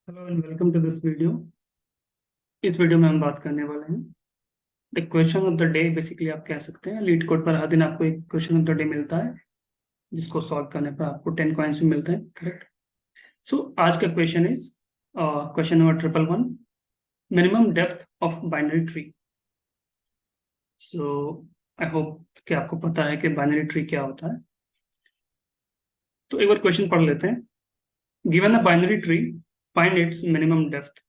Hello and welcome to this video. इस video में हम बात करने वाले हैं the question of the day. Basically आप कह सकते हैं लीड कोड पर हर दिन आपको एक क्वेश्चन ऑफ द डे मिलता है जिसको सॉल्व करने पर आपको 10 कॉइन्स भी मिलते हैं, करेक्ट। सो आज का question is question number 111, minimum depth of binary tree. So I hope कि आपको पता है कि बाइनरी ट्री क्या होता है। तो एक बार क्वेश्चन पढ़ लेते हैं। Given the binary tree, find its minimum depth.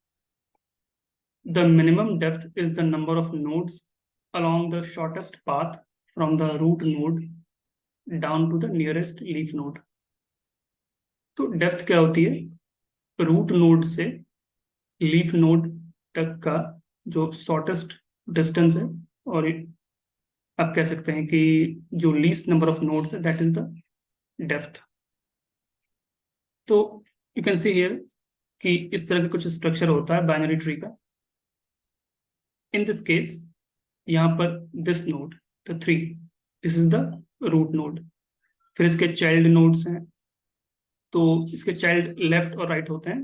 The minimum depth is the number of nodes along the shortest path from the root node down to the nearest leaf node. तो depth क्या होती है? Root node से leaf node तक का जो shortest distance है, और आप कह सकते हैं कि जो लीस्ट नंबर ऑफ नोड्स है, दैट इज द डेप्थ। तो यू कैन सी हियर कि इस तरह का कुछ स्ट्रक्चर होता है बाइनरी ट्री का। इन दिस केस यहाँ पर this node, the 3, this is the root node. फिर इसके चाइल्ड नोड्स हैं, तो इसके चाइल्ड लेफ्ट और राइट होते हैं।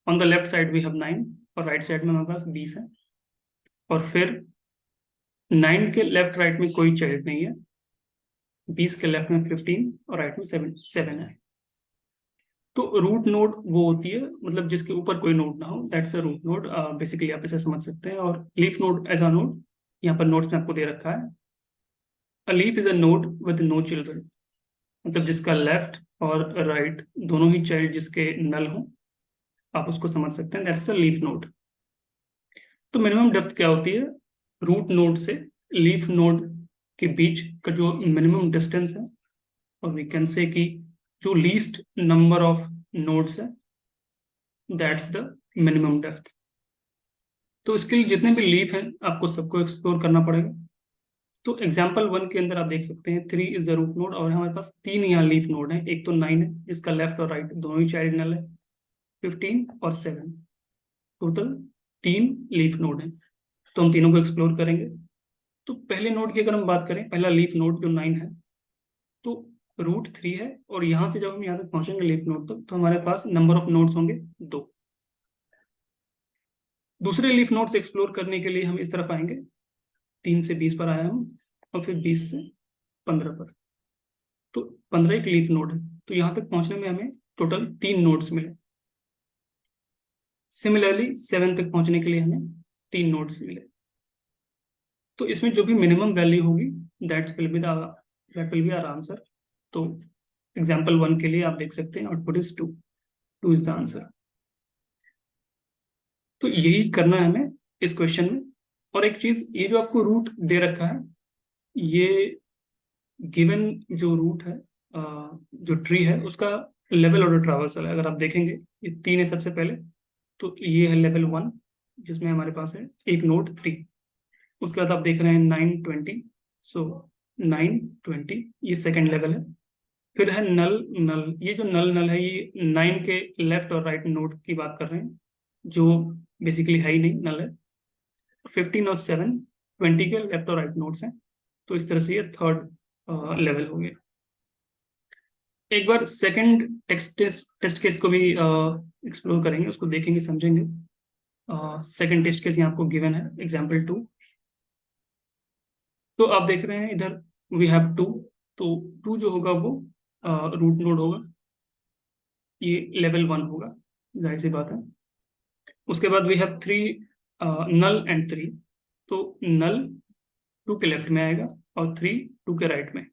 On the left side we have 9 और राइट साइड में हमारे पास 20 है। और फिर 9 के लेफ्ट राइट में कोई चाइल्ड नहीं है, 20 के लेफ्ट में 15 और राइट में 7 है। तो रूट नोड वो होती है, मतलब जिसके ऊपर कोई नोड ना हो, that's a root node. Basically आप इसे समझ सकते हैं। और leaf node as a node यहाँ पर नोट्स में आपको दे रखा है। A leaf is a node with no children, मतलब जिसका लेफ्ट और राइट दोनों ही चाइल्ड जिसके नल हो, आप उसको समझ सकते हैं, दैट्स अ लीफ नोड। तो मिनिमम डेप्थ क्या होती है? रूट नोड से लीफ नोड के बीच का जो मिनिमम डिस्टेंस है, और वी कैन से कि जो लीस्ट नंबर ऑफ नोड्स है, दैट्स द मिनिमम डेप्थ। तो इसके लिए जितने भी लीफ हैं आपको सबको एक्सप्लोर करना पड़ेगा। तो एग्जाम्पल 1 के अंदर आप देख सकते हैं 3 इज द रूट नोड, और हमारे पास 3 यहाँ लीफ नोड है। एक तो 9 है जिसका लेफ्ट और राइट दोनों ही चाइल्ड नल है, 15 और 7, टोटल 3 लीफ नोड है। तो हम तीनों को एक्सप्लोर करेंगे। तो पहले नोड की अगर हम बात करें, पहला लीफ नोड जो 9 है, तो रूट 3 है, और यहाँ से जब हम यहाँ तक पहुंचेंगे लीफ नोड तक, तो हमारे पास नंबर ऑफ नोड्स होंगे 2। दूसरे लीफ नोड से एक्सप्लोर करने के लिए हम इस तरफ आएंगे, 3 से 20 पर आया हम, और फिर 20 से 15 पर। तो 15 एक लीफ नोड है, तो यहाँ तक पहुंचने में हमें टोटल 3 नोड्स मिले। सिमिलरली 7 तक पहुंचने के लिए हमें 3 नोड्स मिले। तो इसमें जो भी मिनिमम वैल्यू होगी, that will be our answer. तो एग्जाम्पल 1 के लिए आप देख सकते हैं output is 2, 2 is the answer. तो यही करना है हमें इस क्वेश्चन में। और एक चीज, ये जो आपको रूट दे रखा है, ये गिवन जो रूट है, जो ट्री है, उसका लेवल ऑर्डर ट्रावर्सल है। अगर आप देखेंगे, ये 3 है सबसे पहले, तो ये है लेवल 1 जिसमें हमारे पास है एक नोड 3। उसके बाद आप देख रहे हैं 9, 20, सो 9, 20 ये सेकेंड लेवल है। फिर है नल नल, ये जो नल नल है, ये 9 के लेफ्ट और राइट नोड की बात कर रहे हैं, जो बेसिकली है ही नहीं, नल है। 15 और 7 20 के लेफ्ट और राइट नोड्स हैं। तो इस तरह से ये थर्ड लेवल हो गया। एक बार सेकंड टेस्ट केस को भी एक्सप्लोर करेंगे, उसको देखेंगे, समझेंगे। सेकंड टेस्ट केस यहाँ आपको गिवन है, एग्जाम्पल 2। तो आप देख रहे हैं इधर वी हैव 2। तो 2 जो होगा वो रूट नोड होगा, ये लेवल 1 होगा, जाहिर सी बात है। उसके बाद वी हैव 3 नल एंड 3। तो नल 2 के लेफ्ट में आएगा और 3 2 के राइट में।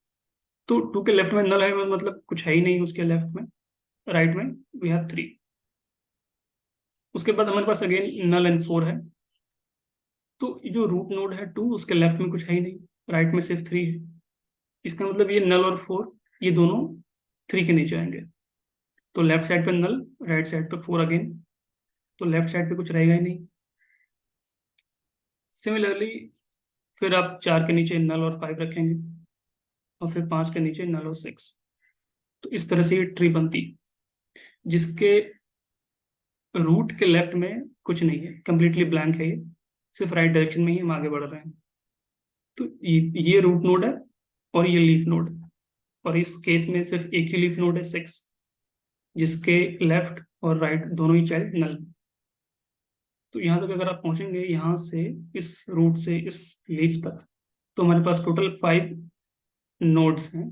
तो 2 के लेफ्ट में नल है, मतलब कुछ है ही नहीं उसके लेफ्ट में। राइट में वी हैव 3। उसके बाद हमारे पास अगेन नल एंड 4 है। तो जो रूट नोड है 2, उसके लेफ्ट में कुछ है ही नहीं, राइट में सिर्फ 3 है। इसका मतलब ये नल और 4 ये दोनों 3 के नीचे आएंगे। तो लेफ्ट साइड पे नल, राइट साइड पे 4 अगेन, तो लेफ्ट साइड पे कुछ रहेगा ही नहीं। सिमिलरली फिर आप 4 के नीचे नल और 5 रखेंगे, और फिर 5 के नीचे नल और 6। तो इस तरह से ये ट्री बनती है, जिसके रूट के लेफ्ट में कुछ नहीं है, कंप्लीटली ब्लैंक है ये, सिर्फ राइट डायरेक्शन में ही हम आगे बढ़ रहे हैं। तो ये रूट नोड है, और ये लीफ नोड है। और इस केस में सिर्फ एक ही लीफ नोड है 6, जिसके लेफ्ट और राइट दोनों ही चाइल्ड नल। तो यहाँ तक अगर आप पहुंचेंगे यहाँ से इस रूट से इस लीफ तक, तो हमारे पास टोटल 5 नोड्स हैं।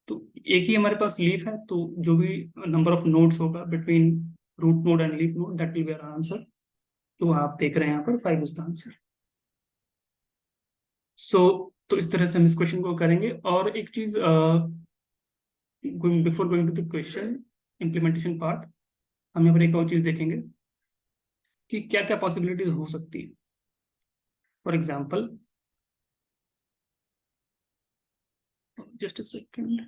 तो एक ही हमारे पास लीफ है, तो जो भी नंबर ऑफ नोड्स होगा between root node and leaf node, that will be our answer. तो आप देख रहे हैं यहाँ पर 5 इज द आंसर। सो तो इस तरह से हम इस क्वेश्चन को करेंगे। और एक चीज before going to the question implementation part, हम यहाँ पर एक और चीज देखेंगे कि क्या क्या पॉसिबिलिटीज हो सकती है। For example, just a second,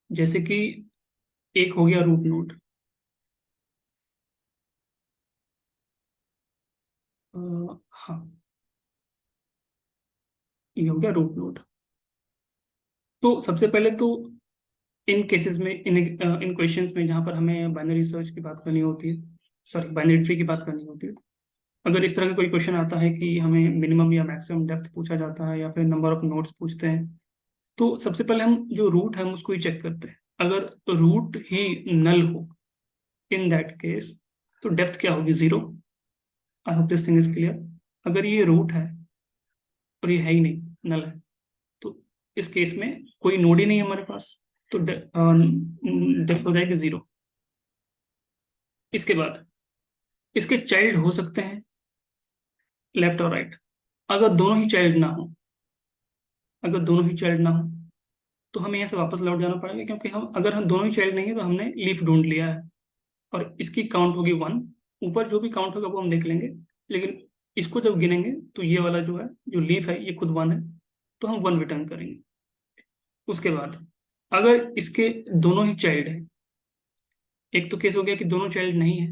जैसे कि एक हो गया रूट नोड, हाँ ये हो गया रूट नोड। तो सबसे पहले तो इन केसेस में, इन क्वेश्चंस में जहाँ पर हमें बाइनरी सर्च की बात करनी होती है, सॉरी बाइनरी ट्री की बात करनी होती है, अगर इस तरह का कोई क्वेश्चन आता है कि हमें मिनिमम या मैक्सिमम डेप्थ पूछा जाता है या फिर नंबर ऑफ नोड्स पूछते हैं, तो सबसे पहले हम जो रूट है हम उसको ही चेक करते हैं। अगर रूट ही नल हो, इन दैट केस, तो डेप्थ क्या होगी? 0। I hope this thing is clear. अगर ये रूट है और ये है ही नहीं, नल है, तो इस केस में कोई नोड ही नहीं है हमारे पास, तो डेप्थ हो जाएगी 0। इसके बाद इसके चाइल्ड हो सकते हैं लेफ्ट और राइट। अगर दोनों ही चाइल्ड ना हो, अगर दोनों ही चाइल्ड ना हो, तो हमें यहाँ से वापस लौट जाना पड़ेगा, क्योंकि हम दोनों ही चाइल्ड नहीं है तो हमने लीफ ढूंढ लिया है और इसकी काउंट होगी 1। ऊपर जो भी काउंट होगा वो हम देख लेंगे, लेकिन इसको जब गिनेंगे तो ये वाला जो है, जो लीफ है, ये खुद 1 है, तो हम 1 रिटर्न करेंगे। उसके बाद अगर इसके दोनों ही चाइल्ड है, एक तो केस हो गया कि दोनों चाइल्ड नहीं है,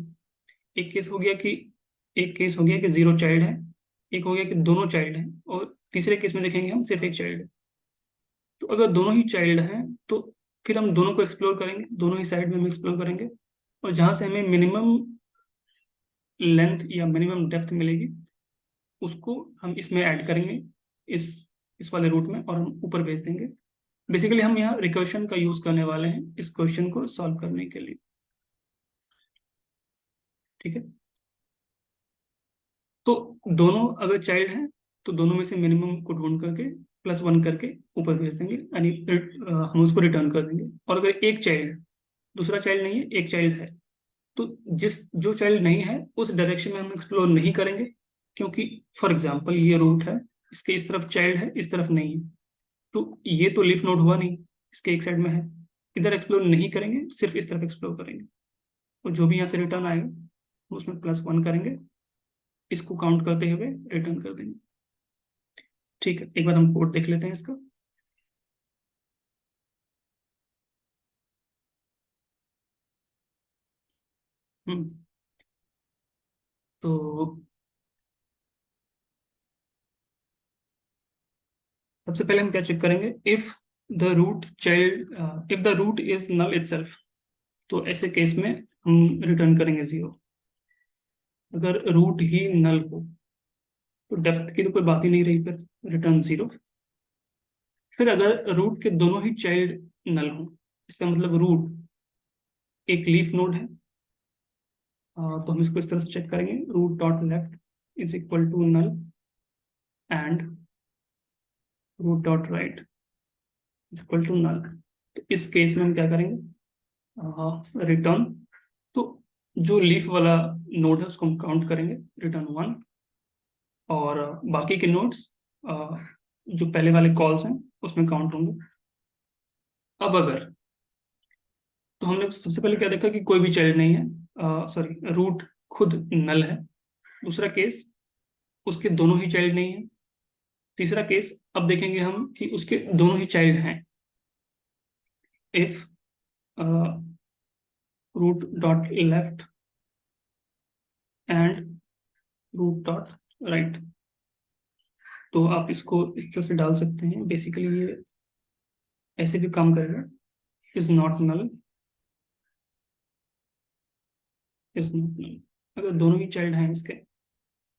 एक केस हो गया कि एक केस हो गया कि 0 चाइल्ड है, एक हो गया कि दोनों चाइल्ड हैं, और तीसरे केस में देखेंगे हम सिर्फ एक चाइल्ड है। तो अगर दोनों ही चाइल्ड हैं तो फिर हम दोनों को एक्सप्लोर करेंगे, दोनों ही साइड में हम एक्सप्लोर करेंगे, और जहां से हमें मिनिमम लेंथ या मिनिमम डेप्थ मिलेगी उसको हम इसमें ऐड करेंगे, इस इस वाले रूट में, और हम ऊपर भेज देंगे। बेसिकली हम यहाँ रिकर्शन का यूज करने वाले हैं इस क्वेश्चन को सॉल्व करने के लिए। ठीक है, तो दोनों अगर चाइल्ड हैं तो दोनों में से मिनिमम को ढूंढ करके +1 करके ऊपर भेज देंगे, यानी हम उसको रिटर्न कर देंगे। और अगर एक चाइल्ड, दूसरा चाइल्ड नहीं है, एक चाइल्ड है, तो जो चाइल्ड नहीं है उस डायरेक्शन में हम एक्सप्लोर नहीं करेंगे, क्योंकि फॉर एग्जांपल ये रूट है, इसके इस तरफ चाइल्ड है, इस तरफ नहीं है, तो ये तो लीफ नोड हुआ नहीं, इसके एक साइड में है, इधर एक्सप्लोर नहीं करेंगे, सिर्फ इस तरफ एक्सप्लोर करेंगे, और जो भी यहाँ से रिटर्न आएगा उसमें +1 करेंगे, इसको काउंट करते हुए रिटर्न कर देंगे। ठीक है, एक बार हम कोड देख लेते हैं इसका। हम्म तो सबसे पहले हम क्या चेक करेंगे? If the root is null itself, तो ऐसे केस में हम रिटर्न करेंगे 0। अगर रूट ही नल हो तो डेप्थ की तो कोई बात ही नहीं रही, फिर रिटर्न 0। फिर अगर रूट के दोनों ही चाइल्ड नल हो, इसका मतलब रूट एक लीफ नोड है, तो हम इसको इस तरह से चेक करेंगे, root dot left is equal to null and root dot right is equal to null. तो इस केस में हम क्या करेंगे? रिटर्न, तो जो लीफ वाला नोड है उसको हम काउंट करेंगे, रिटर्न 1, और बाकी के नोड्स जो पहले वाले कॉल्स हैं उसमें काउंट होंगे। अब अगर, तो हमने सबसे पहले क्या देखा कि कोई भी चाइल्ड नहीं है, सॉरी रूट खुद नल है। दूसरा केस, उसके दोनों ही चाइल्ड नहीं है। तीसरा केस, अब देखेंगे हम कि उसके दोनों ही चाइल्ड हैं। If root dot left and root dot right, तो आप इसको इस तरह से डाल सकते हैं, बेसिकली ये ऐसे भी काम करेगा, is not null, is not null. अगर दोनों ही चाइल्ड हैं इसके,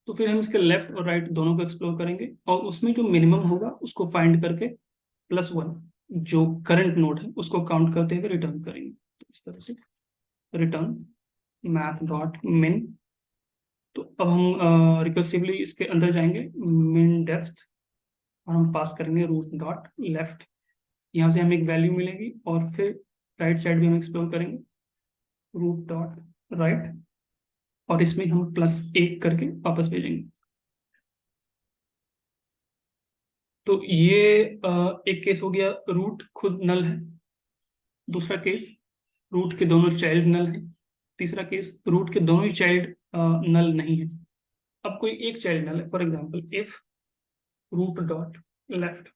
तो फिर हम इसके लेफ्ट और राइट दोनों को एक्सप्लोर करेंगे, और उसमें जो मिनिमम होगा उसको फाइंड करके +1 जो करंट नोड है उसको काउंट करते हुए रिटर्न करेंगे। तो इस तरह से रिटर्न मैथ डॉट मिन। तो अब हम रिकर्सिवली इसके अंदर जाएंगे, मिन डेप्थ, और हम पास करेंगे रूट डॉट लेफ्ट। यहाँ से हमें एक वैल्यू मिलेगी और फिर राइट साइड भी हम एक्सप्लोर करेंगे, रूट डॉट राइट, और इसमें हम +1 करके वापस भेजेंगे। तो ये एक केस हो गया, रूट खुद नल है। दूसरा केस, रूट के दोनों चाइल्ड नल है। तीसरा केस, रूट के दोनों ही चाइल्ड नल नहीं है। अब कोई एक चाइल्ड नल है, for example if root dot left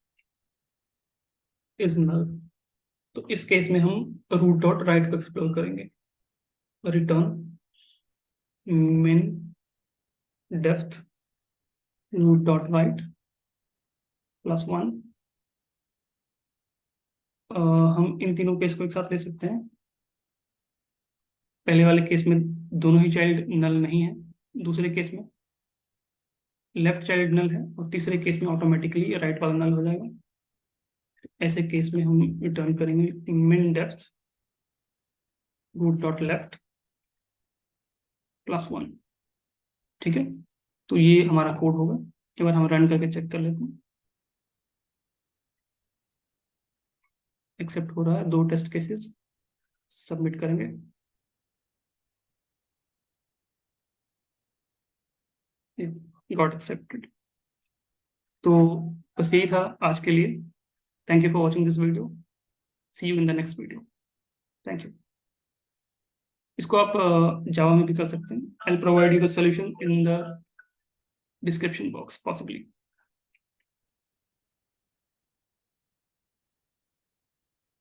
is null, तो इस केस में हम रूट डॉट राइट को एक्सप्लोर करेंगे, return min depth root dot right +1। हम इन तीनों केस को एक साथ ले सकते हैं। पहले वाले केस में दोनों ही चाइल्ड नल नहीं है, दूसरे केस में लेफ्ट चाइल्ड नल है, और तीसरे केस में ऑटोमेटिकली राइट वाला नल हो जाएगा। ऐसे केस में हम रिटर्न करेंगे मिन डेप्थ रूट डॉट लेफ्ट +1। ठीक है, तो ये हमारा कोड होगा। एक बार हम रन करके चेक कर लेते हैं। एक्सेप्ट हो रहा है, 2 टेस्ट केसेस सबमिट करेंगे। Got accepted. तो बस यही था आज के लिए। Thank you for watching this video. See you in the next video. Thank you. इसको आप जावा में भी कर सकते हैं। I will provide you the solution in the description box possibly.